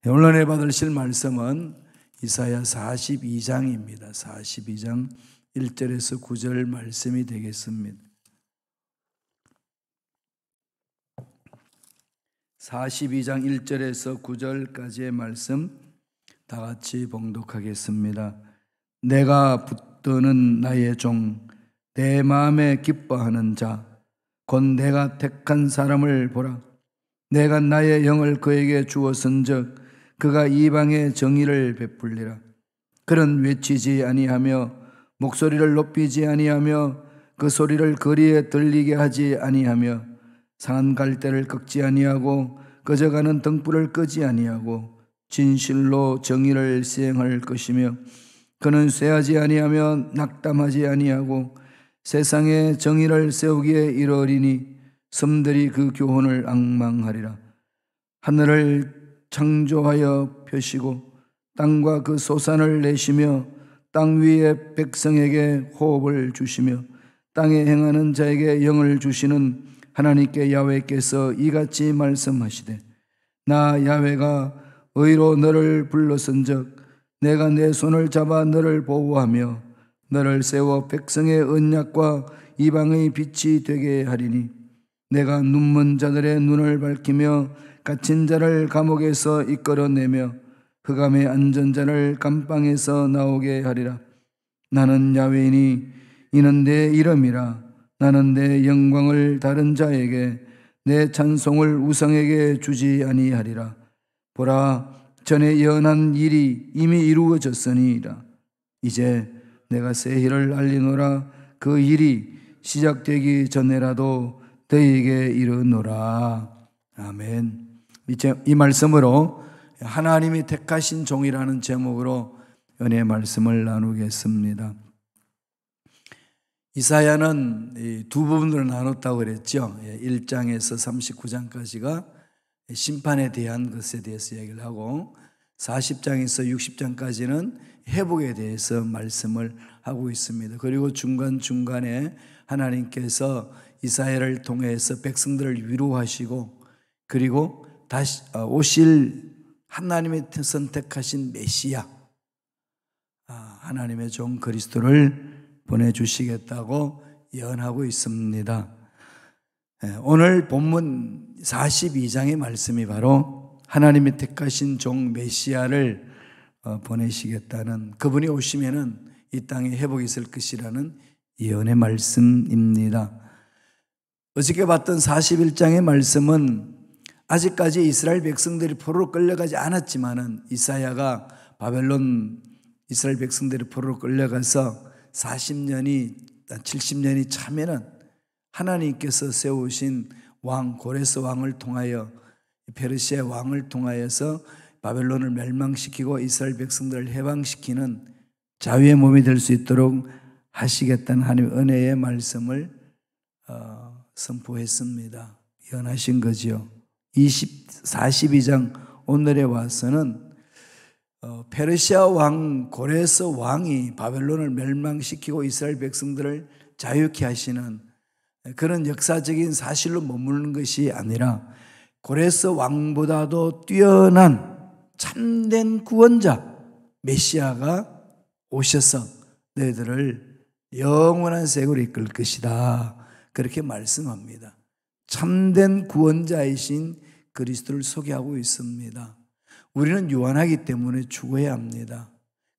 오늘 받으실 말씀은 이사야 42장입니다. 42장 1절에서 9절 말씀이 되겠습니다. 42장 1절에서 9절까지의 말씀 다 같이 봉독하겠습니다. 내가 붙드는 나의 종, 내 마음에 기뻐하는 자, 곧 내가 택한 사람을 보라. 내가 나의 영을 그에게 주었은즉 그가 이방에 정의를 베풀리라. 그는 외치지 아니하며 목소리를 높이지 아니하며 그 소리를 거리에 들리게 하지 아니하며 상한 갈대를 꺾지 아니하고 꺼져가는 등불을 끄지 아니하고 진실로 정의를 시행할 것이며 그는 쇠하지 아니하며 낙담하지 아니하고 세상에 정의를 세우기에 이르리니 섬들이 그 교훈을 앙망하리라. 하늘을 창조하여 펴시고 땅과 그 소산을 내시며 땅 위에 백성에게 호흡을 주시며 땅에 행하는 자에게 영을 주시는 하나님께 야훼께서 이같이 말씀하시되 나 야훼가 의로 너를 불렀은즉 내가 내 손을 잡아 너를 보호하며 너를 세워 백성의 언약과 이방의 빛이 되게 하리니 내가 눈먼 자들의 눈을 밝히며 갇힌 자를 감옥에서 이끌어내며 흑암의 앉은 자를 감방에서 나오게 하리라. 나는 야훼이니 이는 내 이름이라. 나는 내 영광을 다른 자에게 내 찬송을 우상에게 주지 아니하리라. 보라, 전에 예언한 일이 이미 이루어졌으니이다. 이제 내가 새 일을 알리노라. 그 일이 시작되기 전에라도 너희에게 이르노라. 아멘. 이 말씀으로 하나님이 택하신 종이라는 제목으로 은혜의 말씀을 나누겠습니다. 이사야는 두 부분으로 나눴다고 그랬죠. 1장에서 39장까지가 심판에 대한 것에 대해서 얘기를 하고 40장에서 60장까지는 회복에 대해서 말씀을 하고 있습니다. 그리고 중간중간에 하나님께서 이사야를 통해서 백성들을 위로하시고 그리고 다시 오실 하나님의 선택하신 메시아 하나님의 종 그리스도를 보내주시겠다고 예언하고 있습니다. 오늘 본문 42장의 말씀이 바로 하나님이 택하신 종 메시아를 보내시겠다는, 그분이 오시면은 이 땅에 회복이 있을 것이라는 예언의 말씀입니다. 어저께 봤던 41장의 말씀은 아직까지 이스라엘 백성들이 포로로 끌려가지 않았지만은 이사야가 바벨론 이스라엘 백성들이 포로로 끌려가서 40년이 70년이 차면은 하나님께서 세우신 왕 고레스 왕을 통하여 페르시아 왕을 통하여서 바벨론을 멸망시키고 이스라엘 백성들을 해방시키는 자유의 몸이 될 수 있도록 하시겠다는 하나님의 은혜의 말씀을 선포했습니다. 예언하신 거지요. 42장 오늘에 와서는 페르시아 왕 고레스 왕이 바벨론을 멸망시키고 이스라엘 백성들을 자유케 하시는 그런 역사적인 사실로 머무르는 것이 아니라 고레스 왕보다도 뛰어난 참된 구원자 메시아가 오셔서 너희들을 영원한 세계로 이끌 것이다, 그렇게 말씀합니다. 참된 구원자이신 그리스도를 소개하고 있습니다. 우리는 유한하기 때문에 죽어야 합니다.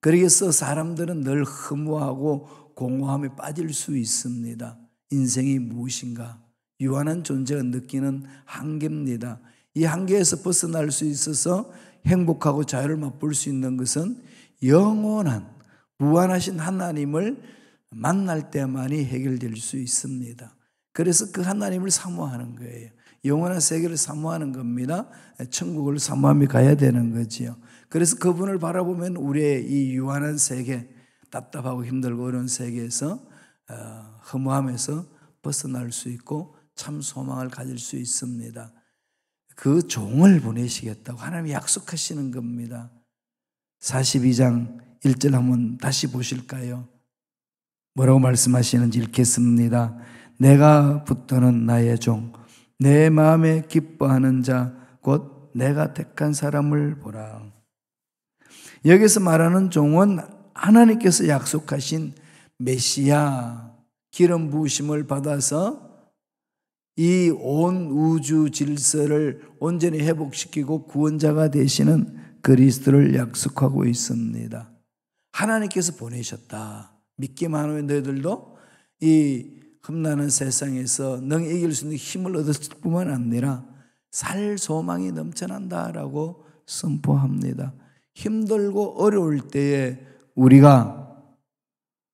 그래서 사람들은 늘 허무하고 공허함에 빠질 수 있습니다. 인생이 무엇인가? 유한한 존재가 느끼는 한계입니다. 이 한계에서 벗어날 수 있어서 행복하고 자유를 맛볼 수 있는 것은 영원한 무한하신 하나님을 만날 때만이 해결될 수 있습니다. 그래서 그 하나님을 사모하는 거예요. 영원한 세계를 사모하는 겁니다. 천국을 사모하며 가야 되는 거지요. 그래서 그분을 바라보면 우리의 이 유한한 세계, 답답하고 힘들고 어려운 세계에서 허무함에서 벗어날 수 있고 참 소망을 가질 수 있습니다. 그 종을 보내시겠다고 하나님이 약속하시는 겁니다. 42장 1절 한번 다시 보실까요? 뭐라고 말씀하시는지 읽겠습니다. 내가 붙드는 나의 종, 내 마음에 기뻐하는 자, 곧 내가 택한 사람을 보라. 여기서 말하는 종은 하나님께서 약속하신 메시아, 기름 부으심을 받아서 이 온 우주 질서를 온전히 회복시키고 구원자가 되시는 그리스도를 약속하고 있습니다. 하나님께서 보내셨다. 믿기만 하면 너희들도 이 험난한 세상에서 능히 이길 수 있는 힘을 얻었을 뿐만 아니라 살 소망이 넘쳐난다라고 선포합니다. 힘들고 어려울 때에 우리가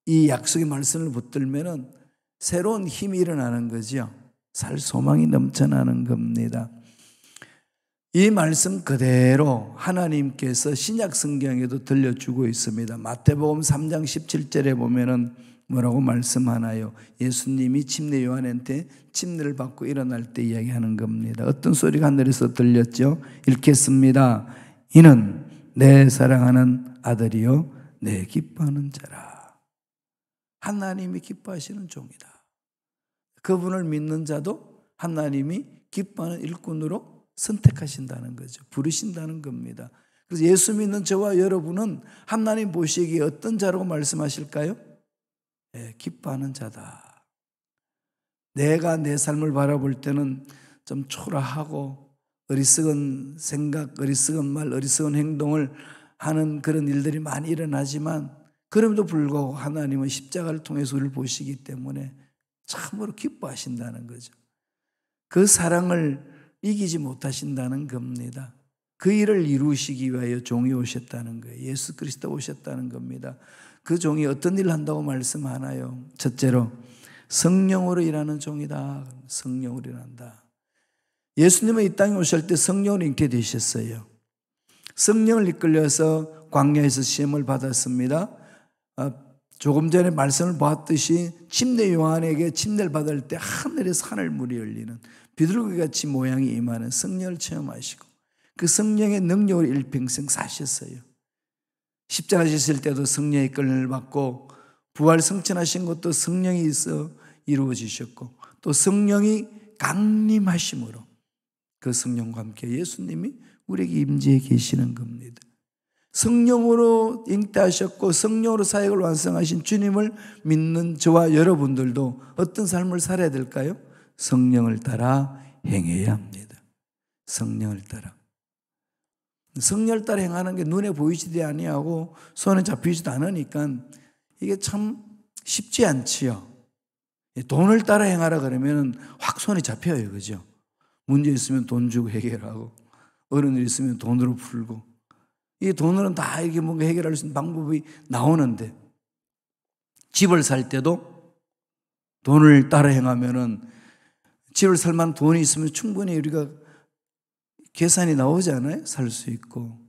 이 약속의 말씀을 붙들면은 새로운 힘이 일어나는 거죠. 살 소망이 넘쳐나는 겁니다. 이 말씀 그대로 하나님께서 신약 성경에도 들려주고 있습니다. 마태복음 3장 17절에 보면은 뭐라고 말씀하나요? 예수님이 침례 요한한테 침례를 받고 일어날 때 이야기하는 겁니다. 어떤 소리가 하늘에서 들렸죠? 읽겠습니다. 이는 내 사랑하는 아들이요 내 기뻐하는 자라. 하나님이 기뻐하시는 종이다. 그분을 믿는 자도 하나님이 기뻐하는 일꾼으로 선택하신다는 거죠. 부르신다는 겁니다. 그래서 예수 믿는 저와 여러분은 하나님 보시기에 어떤 자라고 말씀하실까요? 네, 기뻐하는 자다. 내가 내 삶을 바라볼 때는 좀 초라하고 어리석은 생각, 어리석은 말, 어리석은 행동을 하는 그런 일들이 많이 일어나지만 그럼에도 불구하고 하나님은 십자가를 통해서 우리를 보시기 때문에 참으로 기뻐하신다는 거죠. 그 사랑을 이기지 못하신다는 겁니다. 그 일을 이루시기 위하여 종이 오셨다는 거예요. 예수 그리스도 오셨다는 겁니다. 그 종이 어떤 일을 한다고 말씀하나요? 첫째로 성령으로 일하는 종이다. 성령으로 일한다. 예수님은 이 땅에 오실 때 성령으로 잉태되셨어요. 성령을 이끌려서 광야에서 시험을 받았습니다. 조금 전에 말씀을 보았듯이 침례 요한에게 침례를 받을 때 하늘에서 하늘물이 열리는 비둘기같이 모양이 임하는 성령을 체험하시고 그 성령의 능력으로 일평생 사셨어요. 십자가 지실 때도 성령의 끌림을 받고 부활 성천하신 것도 성령이 있어 이루어지셨고 또 성령이 강림하심으로 그 성령과 함께 예수님이 우리에게 임재해 계시는 겁니다. 성령으로 잉태하셨고 성령으로 사역을 완성하신 주님을 믿는 저와 여러분들도 어떤 삶을 살아야 될까요? 성령을 따라 행해야 합니다. 성령을 따라. 성령을 따라 행하는 게 눈에 보이지도 아니하고 손에 잡히지도 않으니까 이게 참 쉽지 않지요. 돈을 따라 행하라 그러면 확 손에 잡혀요. 그죠? 문제 있으면 돈 주고 해결하고 어려운 일 있으면 돈으로 풀고 이 돈으로는 다 이렇게 뭔가 해결할 수 있는 방법이 나오는데 집을 살 때도 돈을 따라 행하면은 집을 살 만한 돈이 있으면 충분히 우리가 계산이 나오잖아요. 살 수 있고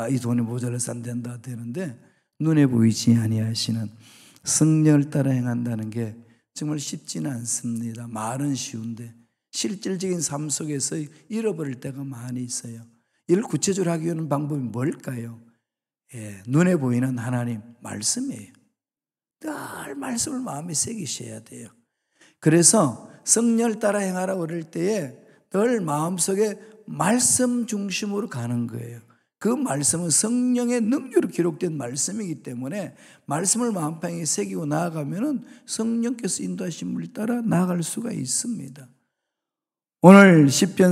이 돈이 모자라서 안 된다 되는데 눈에 보이지 아니하시는 성령을 따라 행한다는 게 정말 쉽지는 않습니다. 말은 쉬운데 실질적인 삶 속에서 잃어버릴 때가 많이 있어요. 이를 구체적으로 하기 위한 방법이 뭘까요? 눈에 보이는 하나님 말씀이에요. 늘 말씀을 마음에 새기셔야 돼요. 그래서 성령을 따라 행하라고 그럴 때에 늘 마음속에 말씀 중심으로 가는 거예요. 그 말씀은 성령의 능력으로 기록된 말씀이기 때문에 말씀을 마음방에 새기고 나아가면 성령께서 인도하심을 따라 나아갈 수가 있습니다. 오늘 이사야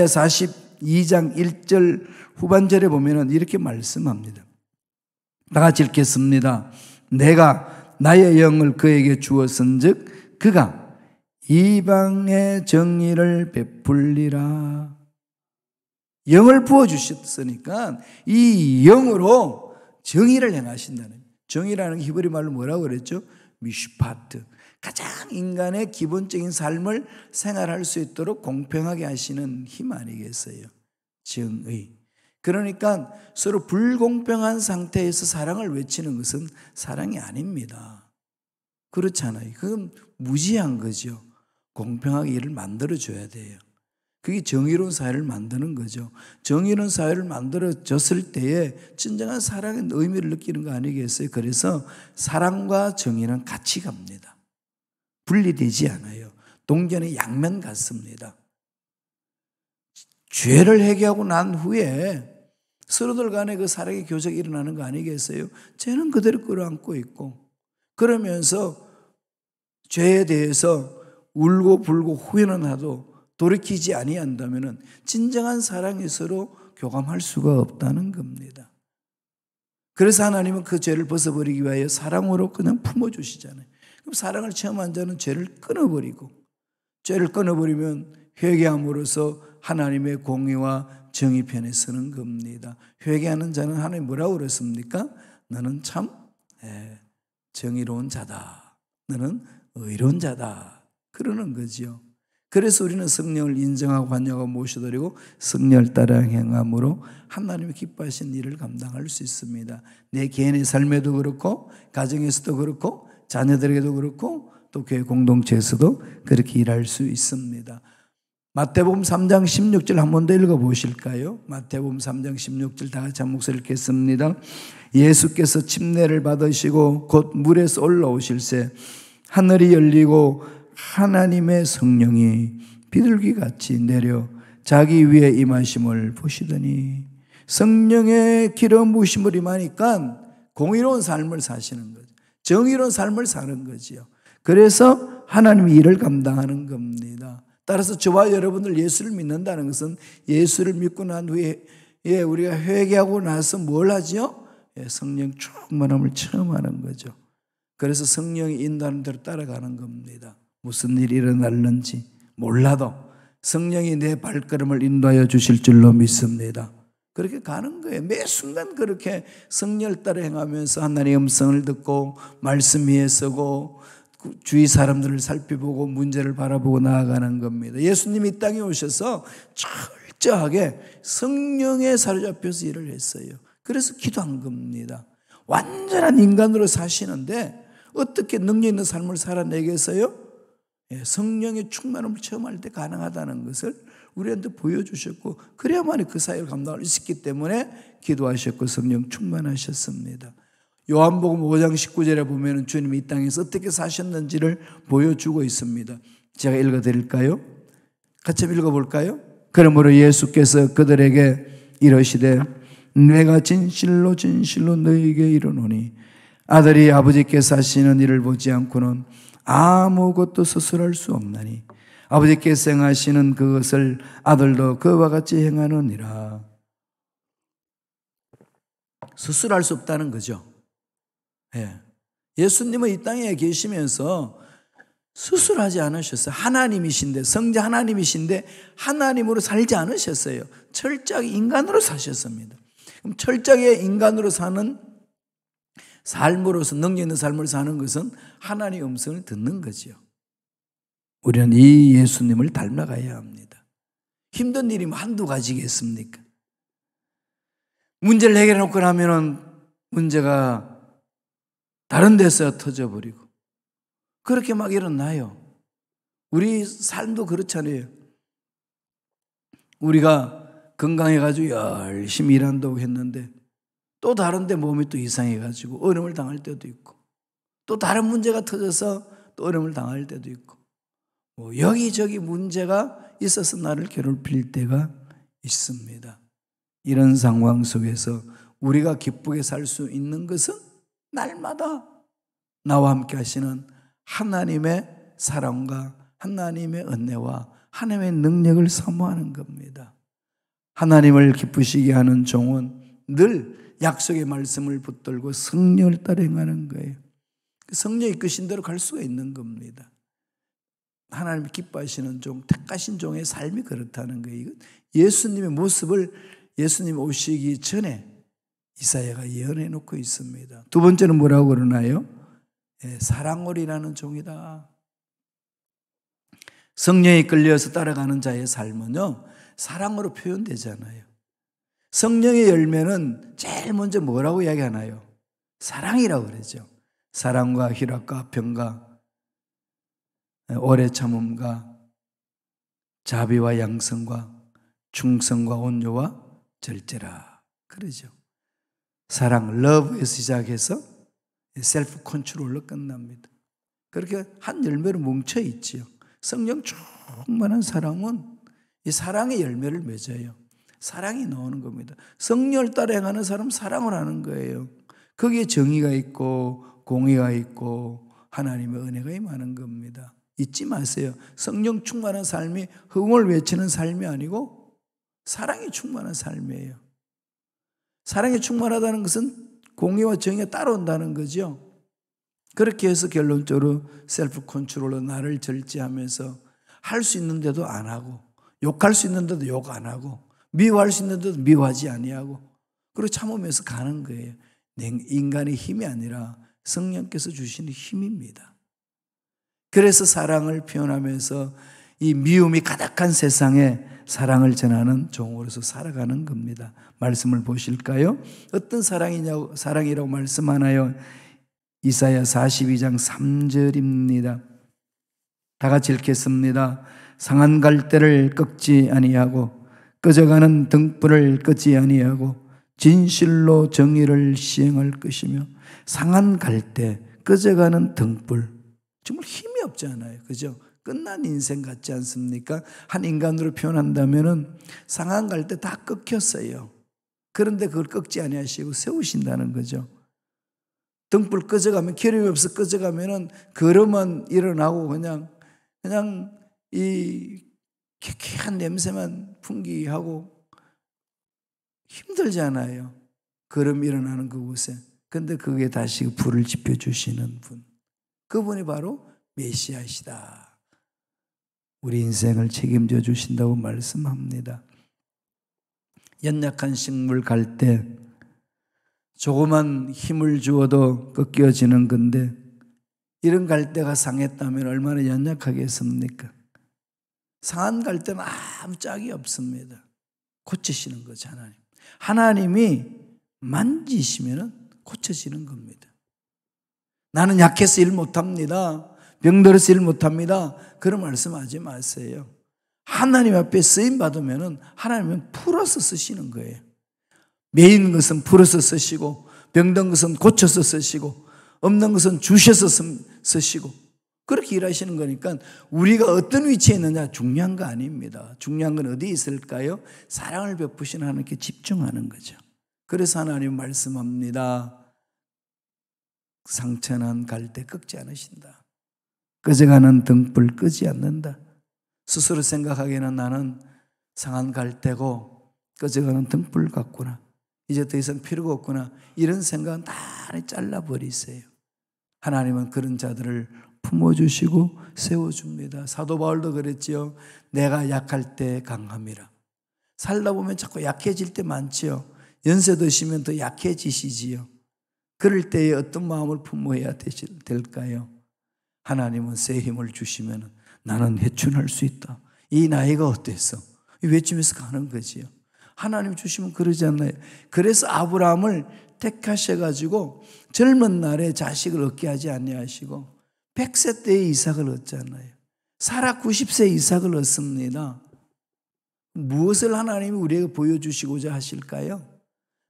42장 1절 후반절에 보면 이렇게 말씀합니다. 다 같이 읽겠습니다. 내가 나의 영을 그에게 주었은즉 그가 이방의 정의를 베풀리라. 영을 부어주셨으니까 이 영으로 정의를 행하신다는, 정의라는 히브리 말로 뭐라고 그랬죠? 미슈파트. 가장 인간의 기본적인 삶을 생활할 수 있도록 공평하게 하시는 힘 아니겠어요? 정의. 그러니까 서로 불공평한 상태에서 사랑을 외치는 것은 사랑이 아닙니다. 그렇잖아요. 그건 무지한 거죠. 공평하게 일을 만들어줘야 돼요. 그게 정의로운 사회를 만드는 거죠. 정의로운 사회를 만들어졌을 때에 진정한 사랑의 의미를 느끼는 거 아니겠어요? 그래서 사랑과 정의는 같이 갑니다. 분리되지 않아요. 동전의 양면 같습니다. 죄를 회개하고 난 후에 서로들 간에 그 사랑의 교제가 일어나는 거 아니겠어요? 죄는 그대로 끌어안고 있고, 그러면서 죄에 대해서 울고 불고 후회는 하도 돌이키지 아니한다면 진정한 사랑이 서로 교감할 수가 없다는 겁니다. 그래서 하나님은 그 죄를 벗어버리기 위하여 사랑으로 그냥 품어주시잖아요. 그럼 사랑을 체험한 자는 죄를 끊어버리고, 죄를 끊어버리면 회개함으로써 하나님의 공의와 정의 편에 서는 겁니다. 회개하는 자는 하나님 뭐라고 그랬습니까? 너는 참 정의로운 자다. 너는 의로운 자다. 그러는 거죠. 그래서 우리는 성령을 인정하고 환영하고 모셔드리고 성령을 따라 행함으로 하나님이 기뻐하신 일을 감당할 수 있습니다. 내 개인의 삶에도 그렇고 가정에서도 그렇고 자녀들에게도 그렇고 또 교회 공동체에서도 그렇게 일할 수 있습니다. 마태복음 3장 16절 한 번 더 읽어보실까요? 마태복음 3장 16절 다 같이 한 목소리 읽겠습니다. 예수께서 침례를 받으시고 곧 물에서 올라오실새 하늘이 열리고 하나님의 성령이 비둘기같이 내려 자기 위에 임하심을 보시더니, 성령의 기름 부으심을 임하니까 공의로운 삶을 사시는 거죠. 정의로운 삶을 사는 거지요. 그래서 하나님이 일을 감당하는 겁니다. 따라서 저와 여러분들 예수를 믿는다는 것은 예수를 믿고 난 후에 우리가 회개하고 나서 뭘 하죠? 성령 충만함을 체험하는 거죠. 그래서 성령이 인도하는 대로 따라가는 겁니다. 무슨 일이 일어날는지 몰라도 성령이 내 발걸음을 인도하여 주실 줄로 믿습니다. 그렇게 가는 거예요. 매 순간 그렇게 성령을 따라 행하면서 하나님의 음성을 듣고 말씀 위에 서고 주위 사람들을 살펴보고 문제를 바라보고 나아가는 겁니다. 예수님이 이 땅에 오셔서 철저하게 성령에 사로잡혀서 일을 했어요. 그래서 기도한 겁니다. 완전한 인간으로 사시는데 어떻게 능력 있는 삶을 살아내겠어요? 성령의 충만함을 체험할 때 가능하다는 것을 우리한테 보여주셨고, 그래야만 그 사역을 감당할 수 있기 때문에 기도하셨고 성령 충만하셨습니다. 요한복음 5장 19절에 보면 주님이 이 땅에서 어떻게 사셨는지를 보여주고 있습니다. 제가 읽어드릴까요? 같이 읽어볼까요? 그러므로 예수께서 그들에게 이르시되 내가 진실로 진실로 너희에게 이르노니 아들이 아버지께서 하시는 일을 보지 않고는 아무것도 스스로 할 수 없나니 아버지께서 행하시는 그것을 아들도 그와 같이 행하느니라. 스스로 할 수 없다는 거죠. 예수님은 이 땅에 계시면서 스스로하지 않으셨어요. 하나님이신데, 성자 하나님이신데 하나님으로 살지 않으셨어요. 철저하게 인간으로 사셨습니다. 그럼 철저하게 인간으로 사는 삶으로서 능력 있는 삶을 사는 것은 하나님의 음성을 듣는 거죠. 우리는 이 예수님을 닮아가야 합니다. 힘든 일이 한두 가지겠습니까? 문제를 해결해 놓고 나면은 문제가 다른 데서 터져버리고 그렇게 막 일어나요. 우리 삶도 그렇잖아요. 우리가 건강해가지고 열심히 일한다고 했는데 또 다른 데 몸이 또 이상해가지고 어려움을 당할 때도 있고, 또 다른 문제가 터져서 또 어려움을 당할 때도 있고, 여기저기 문제가 있어서 나를 괴롭힐 때가 있습니다. 이런 상황 속에서 우리가 기쁘게 살 수 있는 것은 날마다 나와 함께 하시는 하나님의 사랑과 하나님의 은혜와 하나님의 능력을 사모하는 겁니다. 하나님을 기쁘시게 하는 종은 늘 약속의 말씀을 붙들고 성령을 따라 행하는 거예요. 성령이 이끄신 대로 갈 수가 있는 겁니다. 하나님이 기뻐하시는 종, 택하신 종의 삶이 그렇다는 거예요. 예수님의 모습을 예수님 오시기 전에 이사야가 예언해 놓고 있습니다. 두 번째는 뭐라고 그러나요? 사랑으로라는 종이다. 성령에 끌려서 따라가는 자의 삶은요, 사랑으로 표현되잖아요. 성령의 열매는 제일 먼저 뭐라고 이야기하나요? 사랑이라고 그러죠. 사랑과 희락과 평과 오래 참음과 자비와 양성과 충성과 온유와 절제라 그러죠. 사랑, 러브에서 시작해서 셀프 컨트롤로 끝납니다. 그렇게 한 열매로 뭉쳐 있지요. 성령 충만한 사랑은 이 사랑의 열매를 맺어요. 사랑이 나오는 겁니다. 성령을 따라 행하는 사람은 사랑을 하는 거예요. 거기에 정의가 있고 공의가 있고 하나님의 은혜가 임하는 겁니다. 잊지 마세요. 성령 충만한 삶이 흥을 외치는 삶이 아니고 사랑이 충만한 삶이에요. 사랑이 충만하다는 것은 공의와 정의가 따라온다는 거죠. 그렇게 해서 결론적으로 셀프 컨트롤로 나를 절제하면서 할 수 있는데도 안 하고, 욕할 수 있는데도 욕 안 하고, 미워할 수 있는데도 미워하지 아니하고, 그리고 참으면서 가는 거예요. 인간의 힘이 아니라 성령께서 주시는 힘입니다. 그래서 사랑을 표현하면서 이 미움이 가득한 세상에 사랑을 전하는 종으로서 살아가는 겁니다. 말씀을 보실까요? 어떤 사랑이라고 말씀하나요? 이사야 42장 3절입니다. 다 같이 읽겠습니다. 상한 갈대를 꺾지 아니하고 꺼져가는 등불을 끄지 아니하고 진실로 정의를 시행할 것이며 상한 갈대, 꺼져가는 등불. 정말 힘이 없잖아요. 그죠? 끝난 인생 같지 않습니까? 한 인간으로 표현한다면은 상한 갈대 다 꺾였어요. 그런데 그걸 꺾지 아니하시고 세우신다는 거죠. 등불 꺼져가면, 기름이 없어 꺼져가면은 걸음은 일어나고 그냥 이 쾌쾌한 냄새만 풍기하고 힘들잖아요. 걸음 일어나는 그곳에. 근데 그게 다시 불을 지펴주시는 분. 그분이 바로 메시아시다. 우리 인생을 책임져 주신다고 말씀합니다. 연약한 식물 갈 때 조그만 힘을 주어도 꺾여지는 건데 이런 갈대가 상했다면 얼마나 연약하겠습니까? 상한 갈대는 아무 짝이 없습니다. 고치시는 거죠, 하나님. 하나님이 만지시면 고쳐지는 겁니다. 나는 약해서 일 못합니다. 병들어서 일 못합니다. 그런 말씀하지 마세요. 하나님 앞에 쓰임 받으면 하나님은 풀어서 쓰시는 거예요. 매인 것은 풀어서 쓰시고 병든 것은 고쳐서 쓰시고 없는 것은 주셔서 쓰시고 그렇게 일하시는 거니까 우리가 어떤 위치에 있느냐 중요한 거 아닙니다. 중요한 건 어디에 있을까요? 사랑을 베푸시는 하나님께 집중하는 거죠. 그래서 하나님 말씀합니다. 상처난 갈대 꺾지 않으신다. 꺼져가는 등불 끄지 않는다. 스스로 생각하기에는 나는 상한 갈대고 꺼져가는 등불 같구나. 이제 더 이상 필요가 없구나. 이런 생각은 다 잘라버리세요. 하나님은 그런 자들을 품어주시고 세워줍니다. 사도 바울도 그랬지요. 내가 약할 때 강함이라. 살다 보면 자꾸 약해질 때 많지요. 연세 드시면 더 약해지시지요. 그럴 때에 어떤 마음을 품어야 될까요? 하나님은 새 힘을 주시면 나는 회춘할 수 있다. 이 나이가 어땠어? 외치면서 가는 거지요. 하나님 주시면 그러지 않나요? 그래서 아브라함을 택하셔가지고 젊은 날에 자식을 얻게 하지 아니하시고 100세 때에 이삭을 얻잖아요. 사라 90세 이삭을 얻습니다. 무엇을 하나님이 우리에게 보여주시고자 하실까요?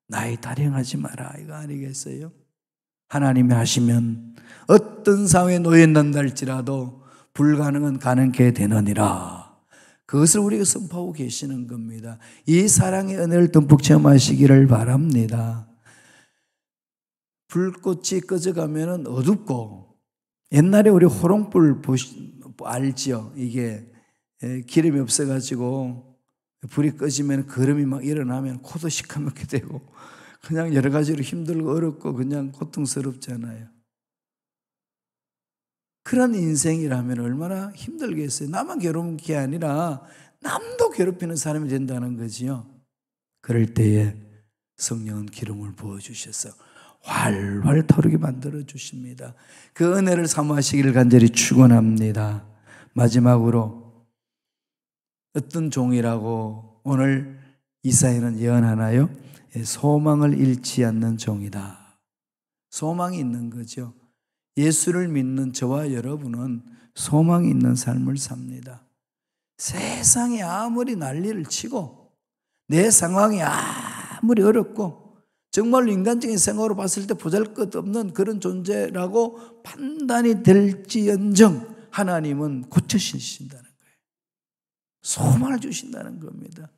나이 타령하지 마라 이거 아니겠어요? 하나님이 하시면 어떤 상황에 놓였는다 할지라도 불가능은 가능케 되느니라. 그것을 우리가 선포하고 계시는 겁니다. 이 사랑의 은혜를 듬뿍 체험하시기를 바랍니다. 불꽃이 꺼져가면 어둡고 옛날에 우리 호롱불 알지요? 이게 기름이 없어가지고 불이 꺼지면 거름이 막 일어나면 코도 시커멓게 되고 그냥 여러 가지로 힘들고 어렵고 그냥 고통스럽잖아요. 그런 인생이라면 얼마나 힘들겠어요. 나만 괴로운 게 아니라 남도 괴롭히는 사람이 된다는 거지요. 그럴 때에 성령은 기름을 부어주셔서 활활 타오르게 만들어 주십니다. 그 은혜를 사모하시기를 간절히 축원합니다. 마지막으로 어떤 종이라고 오늘 이사야는 예언하나요? 소망을 잃지 않는 종이다. 소망이 있는 거죠. 예수를 믿는 저와 여러분은 소망이 있는 삶을 삽니다. 세상이 아무리 난리를 치고 내 상황이 아무리 어렵고 정말로 인간적인 생각으로 봤을 때 보잘것없는 그런 존재라고 판단이 될지언정 하나님은 고쳐주신다는 거예요. 소망을 주신다는 겁니다.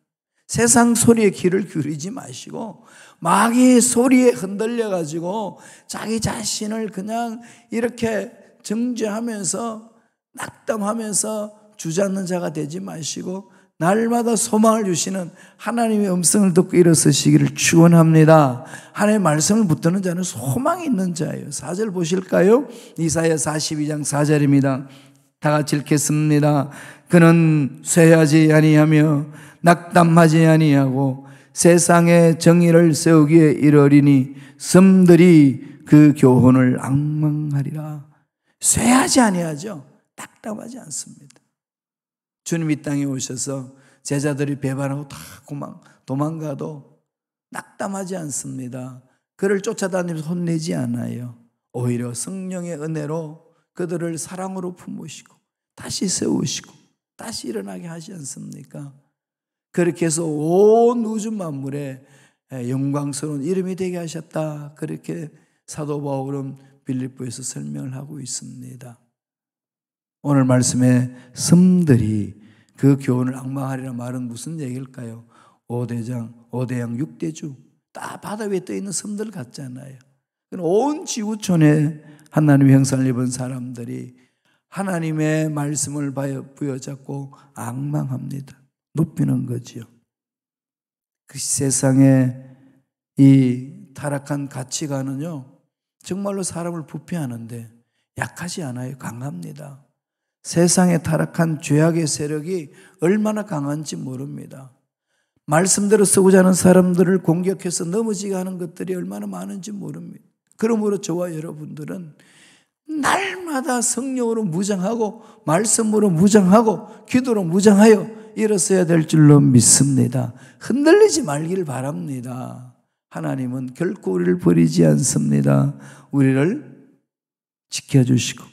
세상 소리에 귀를 기울이지 마시고 마귀의 소리에 흔들려가지고 자기 자신을 그냥 이렇게 정죄하면서 낙담하면서 주저앉는 자가 되지 마시고 날마다 소망을 주시는 하나님의 음성을 듣고 일어서시기를 축원합니다. 하나님의 말씀을 붙드는 자는 소망이 있는 자예요. 4절 보실까요? 이사야 42장 4절입니다. 다 같이 읽겠습니다. 그는 쇠하지 아니하며 낙담하지 아니하고 세상에 정의를 세우기에 이르리니 섬들이 그 교훈을 앙망하리라. 쇠하지 아니하죠. 낙담하지 않습니다. 주님 이 땅에 오셔서 제자들이 배반하고 다 도망가도 낙담하지 않습니다. 그를 쫓아다니면서 혼내지 않아요. 오히려 성령의 은혜로 그들을 사랑으로 품으시고 다시 세우시고 다시 일어나게 하지 않습니까? 그렇게 해서 온 우주 만물에 영광스러운 이름이 되게 하셨다. 그렇게 사도 바울은 빌립보에서 설명을 하고 있습니다. 오늘 말씀에 섬들이 그 교훈을 앙망하리라 말은 무슨 얘기일까요? 5대양 6대주 다 바다 위에 떠있는 섬들 같잖아요. 온 지구촌에 하나님의 형상을 입은 사람들이 하나님의 말씀을 부여잡고 앙망합니다. 높이는 거지요. 그 세상에 이 타락한 가치관은요 정말로 사람을 부패하는데 약하지 않아요. 강합니다. 세상에 타락한 죄악의 세력이 얼마나 강한지 모릅니다. 말씀대로 쓰고자 하는 사람들을 공격해서 넘어지게 하는 것들이 얼마나 많은지 모릅니다. 그러므로 저와 여러분들은 날마다 성령으로 무장하고 말씀으로 무장하고 기도로 무장하여 일어서야 될 줄로 믿습니다. 흔들리지 말기를 바랍니다. 하나님은 결코 우리를 버리지 않습니다. 우리를 지켜주시고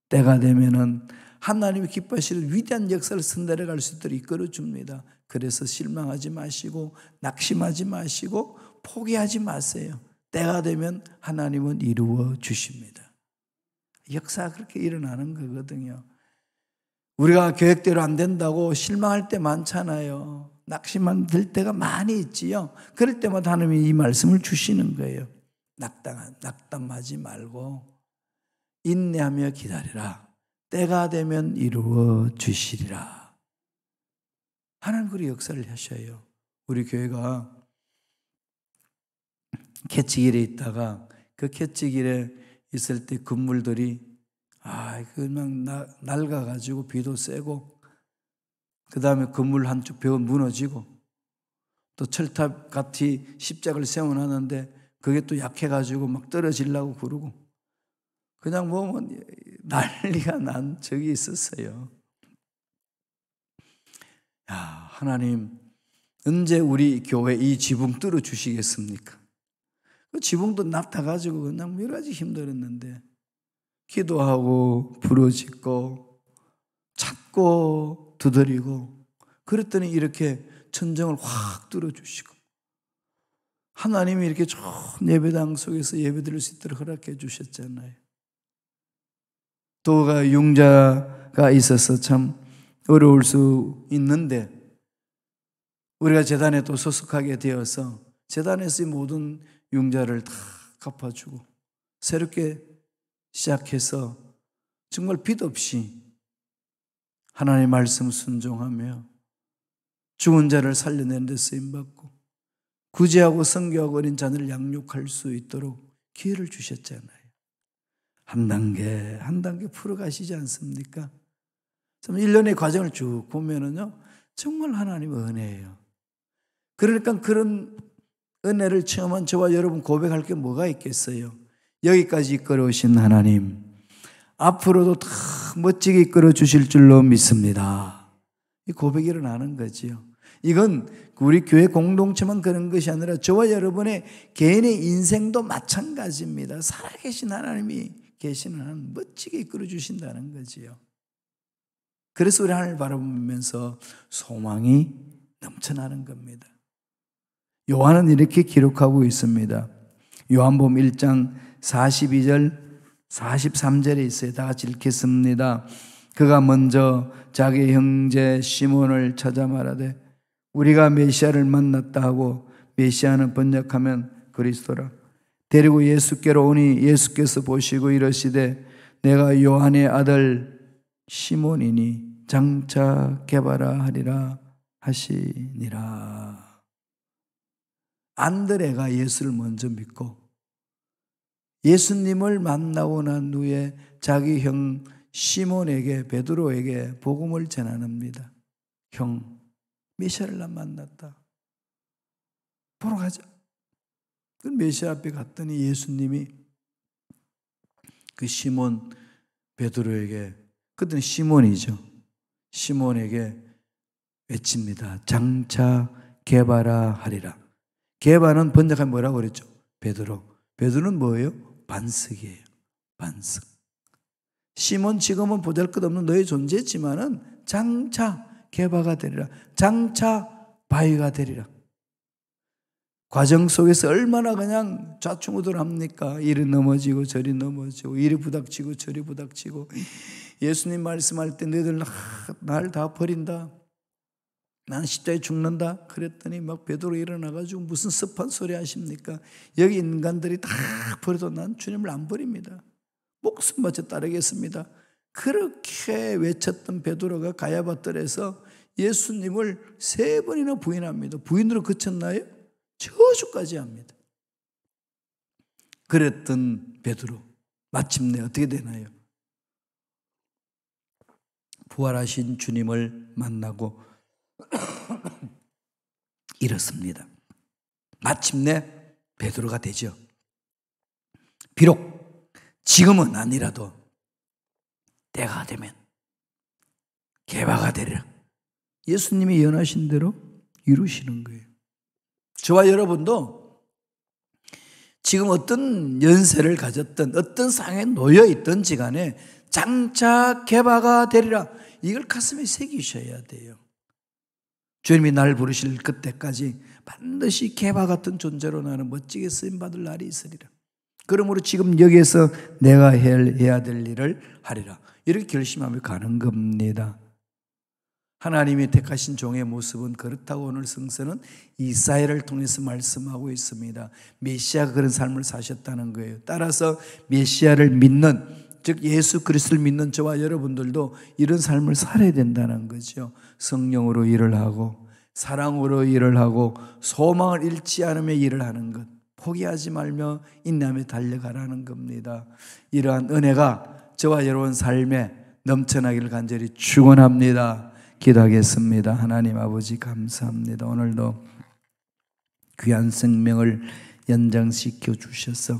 때가 되면은 하나님이 기뻐하시는 위대한 역사를 선달해 갈 수 있도록 이끌어 줍니다. 그래서 실망하지 마시고 낙심하지 마시고 포기하지 마세요. 때가 되면 하나님은 이루어 주십니다. 역사가 그렇게 일어나는 거거든요. 우리가 계획대로 안 된다고 실망할 때 많잖아요. 낙심만 들 때가 많이 있지요. 그럴 때마다 하나님이 이 말씀을 주시는 거예요. 낙담하지 말고 인내하며 기다리라. 때가 되면 이루어 주시리라. 하나님 그리 역사를 하셔요. 우리 교회가 캐치길에 있다가 그 캐치길에 있을 때 건물들이 그냥 낡아가지고 비도 세고 그 다음에 건물 한쪽 벽은 무너지고 또 철탑 같이 십자가를 세워놨는데 그게 또 약해가지고 막 떨어지려고 그러고 그냥 보면 난리가 난 적이 있었어요. 하나님 언제 우리 교회 이 지붕 뚫어 주시겠습니까? 그 지붕도 납타가지고 그냥 여러 가지 힘들었는데 기도하고 부르짖고 찾고 두드리고 그랬더니 이렇게 천정을 확 뚫어주시고 하나님이 이렇게 좋은 예배당 속에서 예배드릴 수 있도록 허락해 주셨잖아요. 도가 융자가 있어서 참 어려울 수 있는데 우리가 재단에 또 소속하게 되어서 재단에서 이 모든 융자를 다 갚아주고 새롭게 시작해서 정말 빚 없이 하나님의 말씀 순종하며 죽은 자를 살려내는 데 쓰임받고 구제하고 선교하고 어린 자녀를 양육할 수 있도록 기회를 주셨잖아요. 한 단계 한 단계 풀어가시지 않습니까? 1년의 과정을 쭉 보면은요 정말 하나님의 은혜예요. 그러니까 그런 은혜를 체험한 저와 여러분 고백할 게 뭐가 있겠어요? 여기까지 이끌어오신 하나님 앞으로도 더 멋지게 이끌어 주실 줄로 믿습니다. 이 고백이 일어나는 거지요. 이건 우리 교회 공동체만 그런 것이 아니라 저와 여러분의 개인의 인생도 마찬가지입니다. 살아계신 하나님이 계시는 하나님 멋지게 이끌어 주신다는 거지요. 그래서 우리 하나님을 바라보면서 소망이 넘쳐나는 겁니다. 요한은 이렇게 기록하고 있습니다. 요한복음 1장 42절 43절에 있어요. 다 같이 읽겠습니다. 그가 먼저 자기 형제 시몬을 찾아 말하되 우리가 메시아를 만났다 하고, 메시아는 번역하면 그리스도라. 데리고 예수께로 오니 예수께서 보시고 이러시되 내가 요한의 아들 시몬이니 장차 게바라 하리라 하시니라. 안드레가 예수를 먼저 믿고 예수님을 만나고 난 후에 자기 형 시몬에게, 베드로에게 복음을 전합니다. 형, 메시아를 나 만났다. 보러 가자. 그 메시아 앞에 갔더니 예수님이 그 시몬 베드로에게, 그때는 시몬이죠, 시몬에게 외칩니다. 장차 게바라 하리라. 게바는 번역하면 뭐라고 그랬죠? 베드로. 베드로는 뭐예요? 반석이에요. 반석. 시몬, 지금은 보잘것없는 너의 존재지만은 장차 게바가 되리라. 장차 바위가 되리라. 과정 속에서 얼마나 그냥 좌충우돌합니까? 이리 넘어지고 저리 넘어지고, 이리 부닥치고 저리 부닥치고. 예수님 말씀할 때 너희들 날 다 버린다, 난 십자가에 죽는다 그랬더니 막 베드로 일어나가지고 무슨 습한 소리 하십니까? 여기 인간들이 다 버려도 난 주님을 안 버립니다. 목숨 바쳐 따르겠습니다. 그렇게 외쳤던 베드로가 가야바뜰에서 예수님을 3번이나 부인합니다. 부인으로 그쳤나요? 저주까지 합니다. 그랬던 베드로 마침내 어떻게 되나요? 부활하신 주님을 만나고 이렇습니다. 마침내 베드로가 되죠. 비록 지금은 아니라도 때가 되면 게바가 되리라. 예수님이 예언하신 대로 이루시는 거예요. 저와 여러분도 지금 어떤 연세를 가졌든 어떤 상황에 놓여있든지 간에 장차 게바가 되리라. 이걸 가슴에 새기셔야 돼요. 주님이 날 부르실 그때까지 반드시 게바 같은 존재로 나는 멋지게 쓰임받을 날이 있으리라. 그러므로 지금 여기에서 내가 해야 될 일을 하리라. 이렇게 결심하며 가는 겁니다. 하나님이 택하신 종의 모습은 그렇다고 오늘 성서는 이사야를 통해서 말씀하고 있습니다. 메시아가 그런 삶을 사셨다는 거예요. 따라서 메시아를 믿는, 즉 예수 그리스도를 믿는 저와 여러분들도 이런 삶을 살아야 된다는 거죠. 성령으로 일을 하고 사랑으로 일을 하고 소망을 잃지 않으며 일을 하는 것, 포기하지 말며 인내하며 달려가라는 겁니다. 이러한 은혜가 저와 여러분 삶에 넘쳐나기를 간절히 축원합니다. 기도하겠습니다. 하나님 아버지 감사합니다. 오늘도 귀한 생명을 연장시켜 주셔서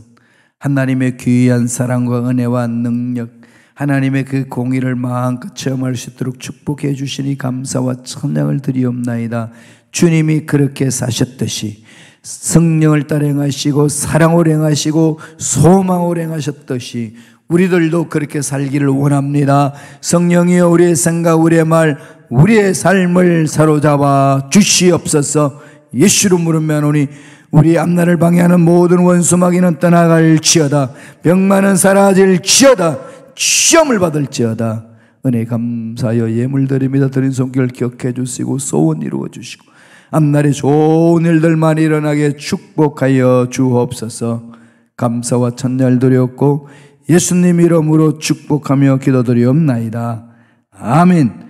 하나님의 귀한 사랑과 은혜와 능력, 하나님의 그 공의를 마음껏 체험할 수 있도록 축복해 주시니 감사와 찬양을 드리옵나이다. 주님이 그렇게 사셨듯이 성령을 따라 행하시고 사랑으로 행하시고 소망으로 행하셨듯이 우리들도 그렇게 살기를 원합니다. 성령이여 우리의 생각, 우리의 말, 우리의 삶을 사로잡아 주시옵소서. 예수로 물으며오니 우리 앞날을 방해하는 모든 원수 마귀는 떠나갈지어다. 병만은 사라질지어다. 시험을 받을지어다. 은혜 감사하여 예물 드립니다. 드린 손길 기억해 주시고 소원 이루어 주시고 앞날에 좋은 일들만 일어나게 축복하여 주옵소서. 감사와 찬양을 드렸고 예수님 이름으로 축복하며 기도드리옵나이다. 아멘.